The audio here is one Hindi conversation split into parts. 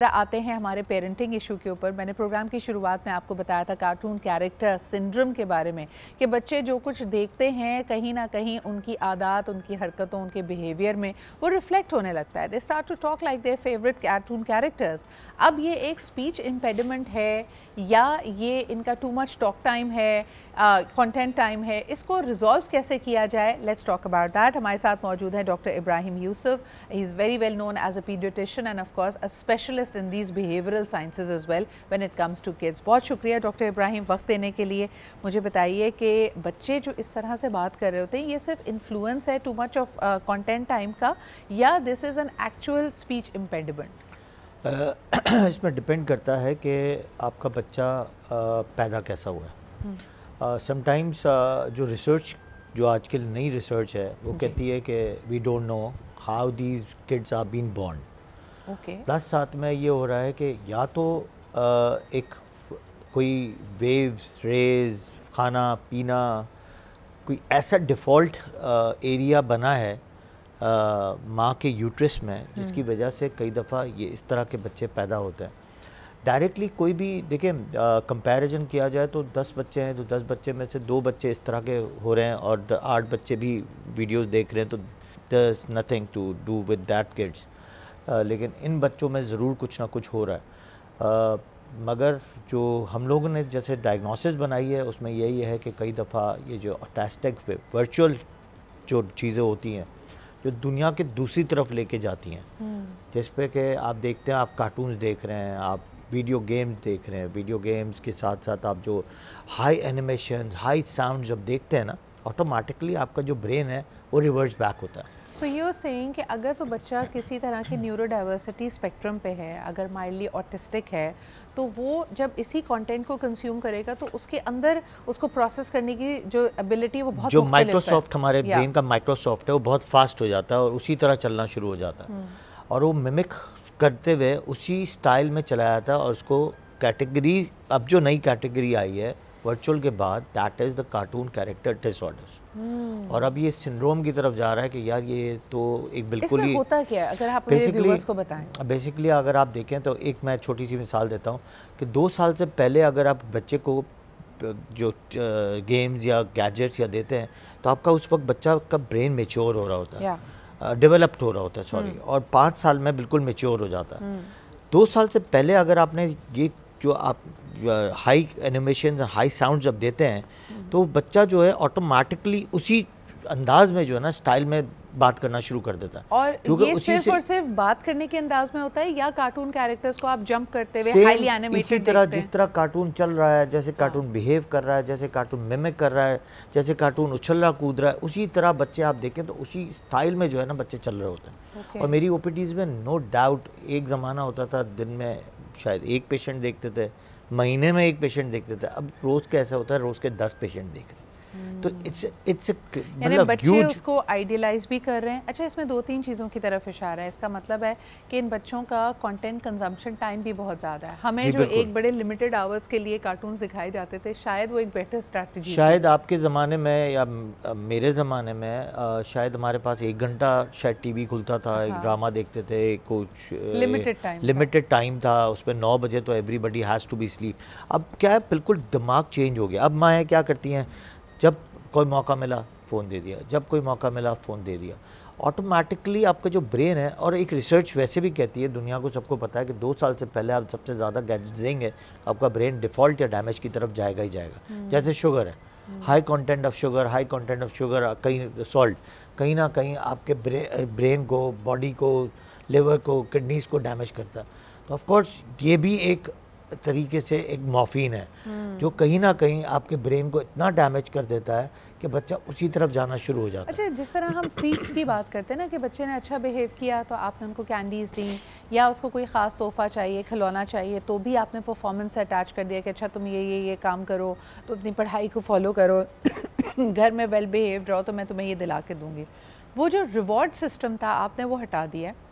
आते हैं हमारे पेरेंटिंग इशू के ऊपर। मैंने प्रोग्राम की शुरुआत में आपको बताया था कार्टून कैरेक्टर सिंड्रोम के बारे में कि बच्चे जो कुछ देखते हैं कहीं ना कहीं उनकी आदत, उनकी हरकतों, उनके बिहेवियर में वो रिफ्लेक्ट होने लगता है। They start to talk like their favourite cartoon characters. अब ये एक स्पीच इम्पेडिमेंट है या ये इनका टू मच टॉक टाइम है, कंटेंट टाइम है, इसको रिजॉल्व कैसे किया जाए? Let's talk about that. हमारे साथ मौजूद है doctor Ibrahim Yusuf. He is very well known as a paediatrician and of course a specialist in these behavioural sciences as well when it comes to kids. बहुत शुक्रिया डॉक्टर इब्राहिम वक्त देने के लिए। मुझे बताइए कि बच्चे जो इस तरह से बात कर रहे होते हैं, ये सिर्फ इन्फ्लुएंस है too much of content time का, या this is an actual speech impediment? इसमें डिपेंड करता है कि आपका बच्चा पैदा कैसा हुआ है। समटाइम्स जो रिसर्च, जो आज की नई रिसर्च है, वो कहती है कि we don't know how these kids are been born. Plus साथ में ये हो रहा है कि या तो एक कोई वेव्स, रेज, खाना पीना, कोई ऐसा डिफ़ॉल्ट एरिया बना है माँ के यूट्रस में, जिसकी वजह से कई दफ़ा ये इस तरह के बच्चे पैदा होते हैं। डायरेक्टली कोई भी देखिए, कंपैरिजन किया जाए तो 10 बच्चे हैं तो 10 बच्चे में से 2 बच्चे इस तरह के हो रहे हैं और 8 बच्चे भी वीडियोस देख रहे हैं, तो there is nothing to do with that kids. लेकिन इन बच्चों में ज़रूर कुछ ना कुछ हो रहा है। मगर जो हम लोगों ने जैसे डायग्नोसिस बनाई है, उसमें यही है कि कई दफ़ा ये जो ऑटिस्टिक वर्चुअल जो चीज़ें होती हैं, जो दुनिया के दूसरी तरफ लेके जाती हैं, जिस पे कि आप देखते हैं, आप कार्टून्स देख रहे हैं, आप वीडियो गेम्स देख रहे हैं, वीडियो गेम्स के साथ साथ आप जो हाई एनिमेशन, हाई साउंड जब देखते हैं ना, ऑटोमेटिकली आपका जो ब्रेन है वो रिवर्स बैक होता है। सो यू आर सेइंग कि अगर तो बच्चा किसी तरह की न्यूरो डाइवर्सिटी स्पेक्ट्रम पे है, अगर माइल्डली ऑटिस्टिक है, तो वो जब इसी कंटेंट को कंज्यूम करेगा तो उसके अंदर उसको प्रोसेस करने की जो एबिलिटी वो बहुत जो माइक्रोसॉफ्ट, हमारे ब्रेन का माइक्रोसॉफ्ट है, वो बहुत फास्ट हो जाता है और उसी तरह चलना शुरू हो जाता है और वो मिमिक करते हुए उसी स्टाइल में चला जाता है। और उसको कैटेगरी, अब जो नई कैटेगरी आई है वर्चुअल के बाद, that is the cartoon character disorders. और अब ये सिंड्रोम की तरफ जा रहा है कि यार ये तो एक बिल्कुल ही होता क्या है, अगर आप मेरे व्यूअर्स को बताएं। बेसिकली अगर आप देखें तो एक मैं छोटी सी मिसाल देता हूँ कि 2 साल से पहले अगर आप बच्चे को जो गेम्स या गैजेट्स या देते हैं, तो आपका उस वक्त बच्चा का ब्रेन मेच्योर हो रहा होता है, डेवलप्ड हो रहा होता है, सॉरी, और 5 साल में बिल्कुल मेच्योर हो जाता है। 2 साल से पहले अगर आपने ये जो आप हाई एनिमेशन, हाई साउंड जब देते हैं, तो बच्चा जो है ऑटोमेटिकली उसी अंदाज में जो है ना, स्टाइल में बात करना शुरू कर देता है। और ये सिर्फ और सिर्फ बात करने के अंदाज में होता है या कार्टून कैरेक्टर्स को आप जंप करते हुए हाईली एनिमेटेड इसी तरह जिस तरह कार्टून चल रहा है, जैसे कार्टून बिहेव कर रहा है, जैसे कार्टून मिमिक कर रहा है, जैसे कार्टून उछल रहा कूद रहा है, उसी तरह बच्चे आप देखें तो उसी स्टाइल में जो है ना बच्चे चल रहे होते हैं। और मेरी ओपीडीज में नो डाउट एक ज़माना होता था दिन में शायद 1 पेशेंट देखते थे, महीने में 1 पेशेंट देखते थे, अब रोज़ का ऐसा होता है रोज़ के 10 पेशेंट देख रहे हैं। तो इट्स मतलब बच्चे उसको आइडियलाइज भी कर रहे हैं। अच्छा, इसमें 2-3 चीज़ों की तरफ इशारा है। इसका मतलब है कि इन बच्चों का कंटेंट कंजम्पशन टाइम भी बहुत ज़्यादा है। हमें जो एक बड़े लिमिटेड आवर्स के लिए कार्टून दिखाए जाते थे, शायद वो एक बेटर स्ट्रैटेजी, शायद आपके ज़माने में या मेरे ज़माने में शायद हमारे पास 1 घंटा शायद टीवी खुलता था, एक ड्रामा देखते थे, कुछ लिमिटेड टाइम था, उसमें 9 बजे तो everybody has to be sleep. अब क्या है, बिल्कुल दिमाग चेंज हो गया। अब माएँ क्या करती हैं, जब कोई मौका मिला फ़ोन दे दिया, जब कोई मौका मिला फ़ोन दे दिया। ऑटोमेटिकली आपका जो ब्रेन है, और एक रिसर्च वैसे भी कहती है, दुनिया को सबको पता है कि 2 साल से पहले आप सबसे ज़्यादा गैजेट्स देंगे तो आपका ब्रेन डिफ़ॉल्ट या डैमेज की तरफ जाएगा ही जाएगा। जैसे शुगर है, हाई कंटेंट ऑफ शुगर, कहीं सॉल्ट, कहीं ना कहीं आपके ब्रेन को, बॉडी को, लिवर को, किडनीज़ को डैमेज करता है। तो ऑफकोर्स ये भी एक तरीके से एक मॉर्फिन है जो कहीं ना कहीं आपके ब्रेन को इतना डैमेज कर देता है कि बच्चा उसी तरफ जाना शुरू हो जाता है। अच्छा, जिस तरह हम ट्रीट्स की बात करते हैं ना कि बच्चे ने अच्छा बिहेव किया तो आपने उनको कैंडीज़ दी, या उसको कोई ख़ास तोहफ़ा चाहिए, खिलौना चाहिए, तो भी आपने परफॉर्मेंस से अटैच कर दिया कि अच्छा तुम ये काम करो, तो अपनी पढ़ाई को फॉलो करो, घर में वेल बिहेव रहो तो मैं तुम्हें ये दिला के दूँगी। वो जो रिवॉर्ड सिस्टम था आपने वो हटा दिया है।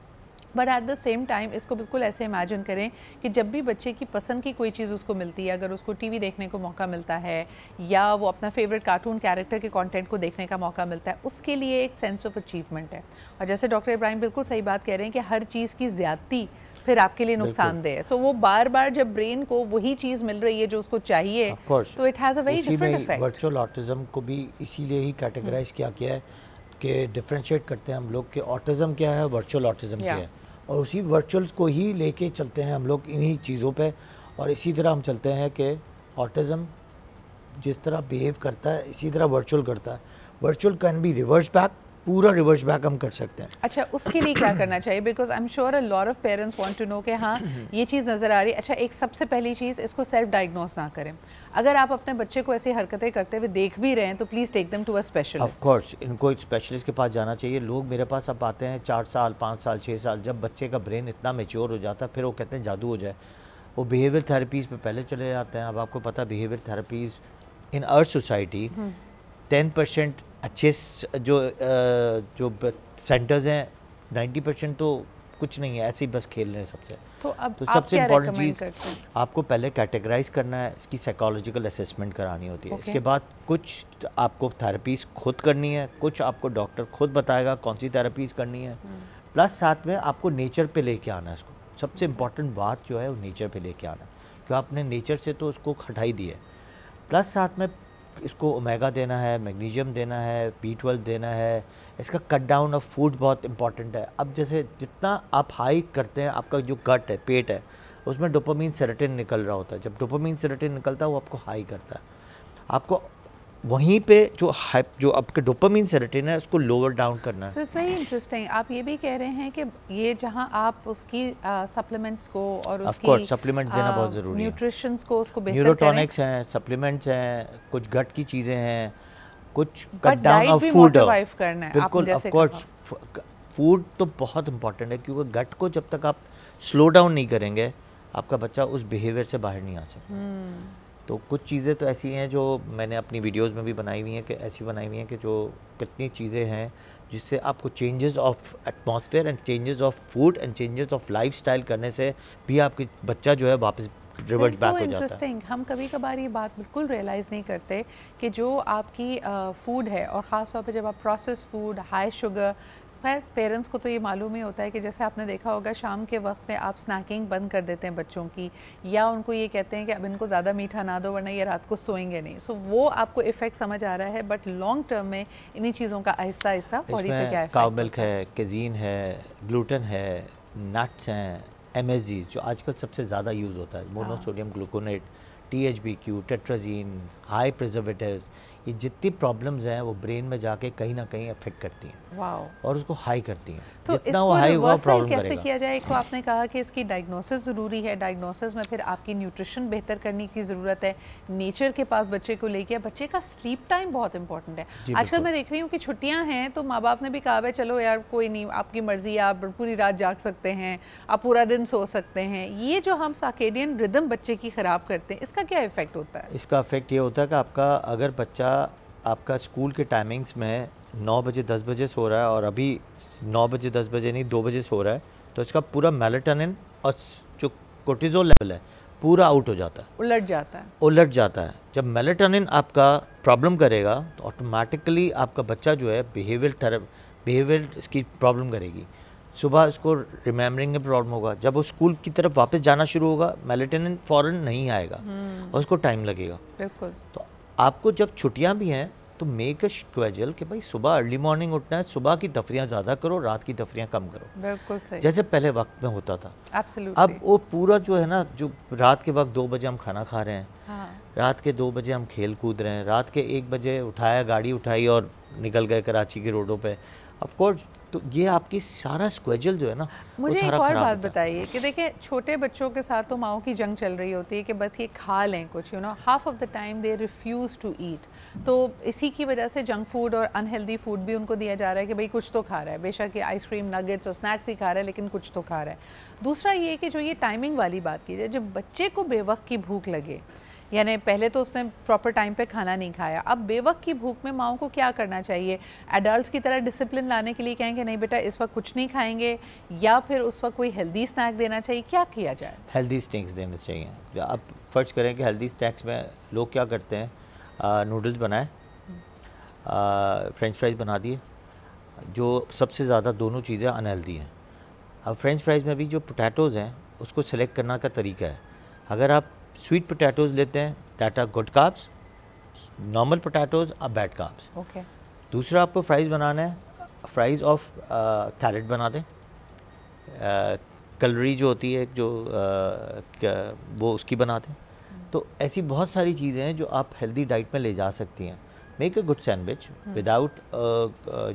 But at the same time इसको बिल्कुल ऐसे इमेजिन करें कि जब भी बच्चे की पसंद की कोई चीज़ उसको मिलती है, अगर उसको टीवी देखने को मौका मिलता है या वो अपना फेवरेट कार्टून कैरेक्टर के कंटेंट को देखने का मौका मिलता है, उसके लिए एक सेंस ऑफ अचीवमेंट है। और जैसे डॉक्टर इब्राहिम बिल्कुल सही बात कह रहे हैं कि हर चीज़ की ज़्यादती फिर आपके लिए नुकसानदेह है। सो वो बार बार जब ब्रेन को वही चीज़ मिल रही है जो उसको चाहिए, तो it has a very different effect. Virtual autism को भी इसीलिए ही कैटेगराइज किया गया है कि डिफरेंशिएट करते हैं हम लोग कि ऑटिज्म क्या है, वर्चुअल ऑटिज्म क्या है, और उसी वर्चुअल को ही लेके चलते हैं हम लोग इन्हीं चीज़ों पे। और इसी तरह हम चलते हैं कि ऑटिज्म जिस तरह बिहेव करता है इसी तरह वर्चुअल करता है। Virtual can be reverse back, पूरा रिवर्स बैक हम कर सकते हैं। अच्छा, उसके लिए क्या करना चाहिए? Because I am sure a lot of parents want to know कि हाँ ये चीज़ नज़र आ रही है। अच्छा, एक सबसे पहली चीज़, इसको सेल्फ डायग्नोस ना करें। अगर आप अपने बच्चे को ऐसी हरकतें करते हुए देख भी रहे हैं तो please take them to a specialist. Of course इनको एक स्पेशलिस्ट के पास जाना चाहिए। लोग मेरे पास अब आते हैं 4 साल 5 साल 6 साल, जब बच्चे का ब्रेन इतना मैच्योर हो जाता है फिर वो कहते हैं जादू हो जाए, वो बिहेवियर थेरेपीज़ पे पहले चले जाते हैं। अब आपको पता है behaviour therapies in our society 10% अच्छे जो सेंटर्स हैं, 90% तो कुछ नहीं है, ऐसे ही बस खेल रहे हैं सबसे। तो अब तो आप सबसे क्या इम्पोर्टेंट recommend चीज़ करते हैं? आपको पहले कैटेगराइज करना है, इसकी साइकोलॉजिकल असेसमेंट करानी होती है। Okay. इसके बाद कुछ आपको थेरेपीज़ खुद करनी है, कुछ आपको डॉक्टर खुद बताएगा कौन सी थेरेपीज़ करनी है, प्लस साथ में आपको नेचर पे लेके आना है इसको। सबसे इम्पॉर्टेंट बात जो है वो नेचर पे लेके आना है, क्योंकि आपने नेचर से तो उसको हटाई दी है। प्लस साथ में इसको ओमेगा देना है, मैग्नीशियम देना है, B12 देना है। इसका कट डाउन ऑफ फूड बहुत इंपॉर्टेंट है। अब जैसे जितना आप हाई करते हैं, आपका जो गट है, पेट है, उसमें डोपामीन सेरोटोनिन निकल रहा होता है। जब डोपामीन सेरोटोनिन निकलता है वो आपको हाई करता है। आपको वहीं पे जो आपके डोपामीन सेरोटोनिन है उसको लोअर डाउन करना है। So it's very interesting. आप ये भी कह रहे हैं कि ये जहां आप उसकी सप्लीमेंट्स को और उसकी सप्लीमेंट देना बहुत ज़रूरी है। न्यूट्रिशंस को उसको बेहतर न्यूरोटॉनिक्स हैं, सप्लीमेंट्स हैं, कुछ गट की चीज़ें हैं, कुछ cut but down diet of भी फूड। मोटिवेट करना है। बिल्कुल, आपने ऑफ जैसे कोर्स फूड तो बहुत इंपॉर्टेंट है, क्योंकि गट को जब तक आप स्लो डाउन नहीं करेंगे आपका बच्चा उस बिहेवियर से बाहर नहीं आ सकता। तो कुछ चीज़ें तो ऐसी हैं जो मैंने अपनी वीडियोस में भी बनाई हुई हैं, कि ऐसी बनाई हुई हैं कि जो कितनी चीज़ें हैं जिससे आपको changes of atmosphere and changes of food and changes of lifestyle करने से भी आपके बच्चा जो है वापस रिवर्ट बैक हो जाता है। हम कभी कभार ये बात बिल्कुल रियलाइज़ नहीं करते कि जो आपकी फूड है, और ख़ास तौर पे जब आप प्रोसेस फूड, हाई शुगर, खैर पेरेंट्स को तो ये मालूम ही होता है कि जैसे आपने देखा होगा शाम के वक्त में आप स्नैकिंग बंद कर देते हैं बच्चों की, या उनको ये कहते हैं कि अब इनको ज़्यादा मीठा ना दो वरना ये रात को सोएंगे नहीं। सो वो आपको इफेक्ट समझ आ रहा है, बट लॉन्ग टर्म में इन्हीं चीज़ों का आहिस्ता आहिस्ता बॉडी पे क्या इफेक्ट काउ मिल्क है, केजीन है, ग्लूटेन है, नट्स हैं, MSGs जो आजकल सबसे ज़्यादा यूज़ होता है, monosodium gluconate, THBQ, tetrazine, high preservatives, ये जितनी प्रॉब्लम्स हैं वो ब्रेन में जाके कहीं ना कहीं अफेक्ट करती हैं। वाओ। और उसको हाई करती हैं। तो जितना वो हाई होगा प्रॉब्लम कैसे करेगा। किया जाए? एक तो आपने कहा कि इसकी डायग्नोसिस ज़रूरी है, डायग्नोसिस में फिर आपकी न्यूट्रिशन बेहतर करने की ज़रूरत है, नेचर के पास बच्चे को लेके, बच्चे का स्लीप टाइम बहुत इंपॉर्टेंट है। आजकल मैं देख रही हूँ कि छुट्टियाँ हैं तो माँ बाप ने भी कहा है चलो यार कोई नहीं, आपकी मर्ज़ी, आप पूरी रात जाग सकते हैं, आप पूरा दिन सो सकते हैं। ये जो हम सर्केडियन रिदम बच्चे की ख़राब करते हैं, इसका क्या इफ़ेक्ट होता है? इसका इफेक्ट ये होता है कि आपका अगर बच्चा आपका स्कूल के टाइमिंग्स में 9 बजे 10 बजे सो रहा है और अभी 9 बजे 10 बजे नहीं 2 बजे सो रहा है, तो इसका पूरा मेलाटोनिन और जो कोर्टिजोल लेवल है पूरा आउट हो जाता है, उलट जाता है। जब मेलाटोनिन आपका प्रॉब्लम करेगा तो ऑटोमेटिकली आपका बच्चा जो है बिहेवियर इसकी प्रॉब्लम करेगी। सुबह इसको रिमेम्बरिंग में प्रॉब्लम होगा, जब वो स्कूल की तरफ वापस जाना शुरू होगा मेलाटोनिन फ़ौरन नहीं आएगा और उसको टाइम लगेगा। बिल्कुल। तो आपको जब छुट्टियां भी हैं तो मेक अ शेड्यूल कि भाई सुबह अर्ली मॉर्निंग उठना है, सुबह की तफरियाँ ज़्यादा करो, रात की तफरियाँ कम करो। बिल्कुल सही। जैसे पहले वक्त में होता था। Absolutely. अब वो पूरा जो है ना, जो रात के वक्त 2 बजे हम खाना खा रहे हैं, हाँ। रात के 2 बजे हम खेल कूद रहे हैं, रात के 1 बजे उठाया, गाड़ी उठाई और निकल गए कराची की रोडों पे। ऑफ कोर्स तो ये आपकी सारा स्केड्यूल जो है ना, मुझे एक और बात बताइए कि देखिए छोटे बच्चों के साथ तो माओ की जंग चल रही होती है कि बस ये खा लें कुछ, half of the time they refuse to eat. तो इसी की वजह से जंक फूड और अनहेल्दी फूड भी उनको दिया जा रहा है कि भाई कुछ तो खा रहा है, बेशक ये आइसक्रीम, नगेट्स और स्नैक्स ही खा रहा है लेकिन कुछ तो खा रहा है। दूसरा ये कि जो ये टाइमिंग वाली बात की जाए, जब बच्चे को बेवक्त की भूख लगे, यानी पहले तो उसने प्रॉपर टाइम पे खाना नहीं खाया, अब बेवक्त की भूख में माओ को क्या करना चाहिए? एडल्ट्स की तरह डिसिप्लिन लाने के लिए कहेंगे नहीं बेटा इस वक्त कुछ नहीं खाएंगे, या फिर उस वक्त कोई हेल्दी स्नैक देना चाहिए? क्या किया जाए? हेल्दी स्नैक्स देने चाहिए। आप फर्ज करें कि हेल्दी स्नैक्स में लोग क्या करते हैं, नूडल्स बनाए, फ्रेंच फ्राइज बना दिए, जो सबसे ज़्यादा दोनों चीज़ें अनहेल्दी हैं। अब फ्रेंच फ्राइज़ में भी जो पोटैटोज़ हैं उसको सेलेक्ट करना का तरीका है। अगर आप स्वीट पोटैटोज़ लेते हैं that are good carbs, normal potatoes are bad carbs. Okay. दूसरा आपको फ्राइज़ बनाना है, फ्राइज़ ऑफ कैरेट बना दें। कलरी जो होती है जो वो उसकी बना दें। तो ऐसी बहुत सारी चीज़ें हैं जो आप हेल्दी डाइट में ले जा सकती हैं। Make a good sandwich without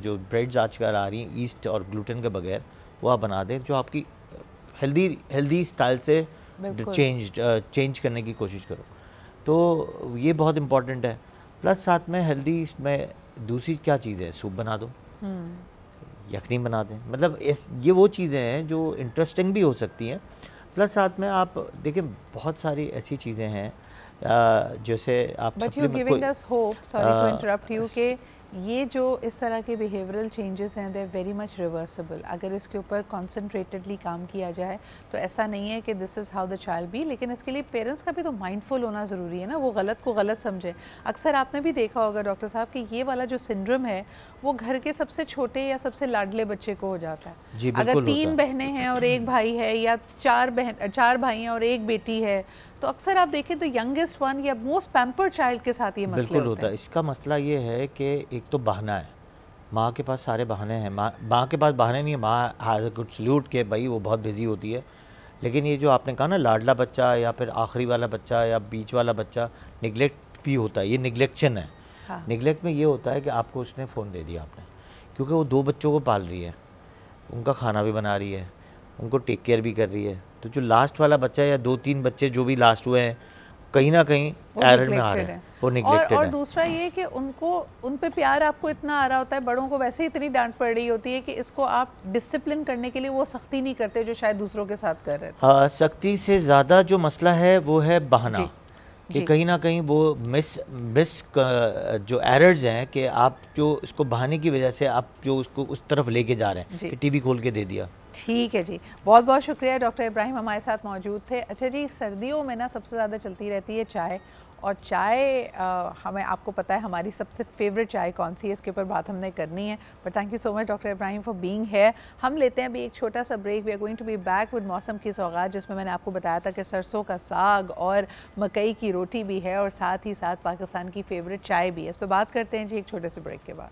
जो ब्रेड्स आजकल आ रही हैं ईस्ट और ग्लूटेन के बगैर, वो आप बना दें जो आपकी हेल्दी स्टाइल से चेंज करने की कोशिश करो। तो ये बहुत इम्पॉर्टेंट है। प्लस साथ में हेल्दी में दूसरी क्या चीज़ है, सूप बना दो, यखनी बना दें। मतलब ये वो चीज़ें हैं जो इंटरेस्टिंग भी हो सकती हैं। प्लस साथ में आप देखिए बहुत सारी ऐसी चीज़ें हैं जैसे आप but you giving us hope, sorry to interrupt you, कि ये जो इस तरह के बिहेवियरल चेंजेस हैं दे वेरी मच रिवर्सिबल। अगर इसके ऊपर कॉन्सेंट्रेटेडली काम किया जाए तो ऐसा नहीं है कि this is how the child B, लेकिन इसके लिए पेरेंट्स का भी तो माइंडफुल होना ज़रूरी है ना, वो गलत को गलत समझे। अक्सर आपने भी देखा होगा डॉक्टर साहब कि ये वाला जो सिंड्रोम है वो घर के सबसे छोटे या सबसे लाडले बच्चे को हो जाता है। जी, अगर 3 बहनें हैं और 1 भाई है, या 4 भाई हैं और 1 बेटी है, तो अक्सर आप देखें तो यंगेस्ट वन या मोस्ट पैम्पर्ड चाइल्ड के साथ ये मसले बिल्कुल होता है। इसका मसला ये है कि एक तो बहाना है, माँ के पास सारे बहाने हैं। माँ के पास बहाने नहीं है, माँ हैज़ अ गुड सल्यूट के भाई वो बहुत बिजी होती है। लेकिन ये जो आपने कहा ना लाडला बच्चा या फिर आखिरी वाला बच्चा या बीच वाला बच्चा, निगलेक्ट भी होता है। ये निगलेक्शन है। हाँ। निगलेक्ट में ये होता है कि आपको उसने फ़ोन दे दिया आपने, क्योंकि वो 2 बच्चों को पाल रही है, उनका खाना भी बना रही है, उनको टेक केयर भी कर रही है। तो जो लास्ट वाला बच्चा या 2-3 बच्चे जो भी लास्ट हुए हैं कहीं ना कहीं एरर में आ रहे हैं, वो निगलेक्टेड और है। दूसरा ये कि उनको उन पे प्यार आपको इतना आ रहा होता है, बड़ों को वैसे ही इतनी डांट पड़ रही होती है कि इसको आप डिसिप्लिन करने के लिए वो सख्ती नहीं करते जो शायद दूसरों के साथ कर रहे थे। हाँ, सख्ती से ज़्यादा जो मसला है वो है बहाना, कि कहीं ना कहीं वो मिस जो एरर्स हैं कि आप जो इसको बहाने की वजह से आप जो उसको उस तरफ लेके जा रहे हैं कि टीवी खोल के दे दिया। ठीक है जी, बहुत बहुत शुक्रिया। डॉक्टर इब्राहिम हमारे साथ मौजूद थे। अच्छा जी, सर्दियों में ना सबसे ज़्यादा चलती रहती है चाय, और चाय हमें आपको पता है हमारी सबसे फेवरेट चाय कौन सी है, इसके ऊपर बात हमने करनी है। But thank you so much doctor Ibrahim for being here. हम लेते हैं अभी एक छोटा सा break. We are going to be back with मौसम की सौगात, जिसमें मैंने आपको बताया था कि सरसों का साग और मकई की रोटी भी है, और साथ ही साथ पाकिस्तान की फेवरेट चाय भी है। इस पर बात करते हैं जी एक छोटे से ब्रेक के बाद।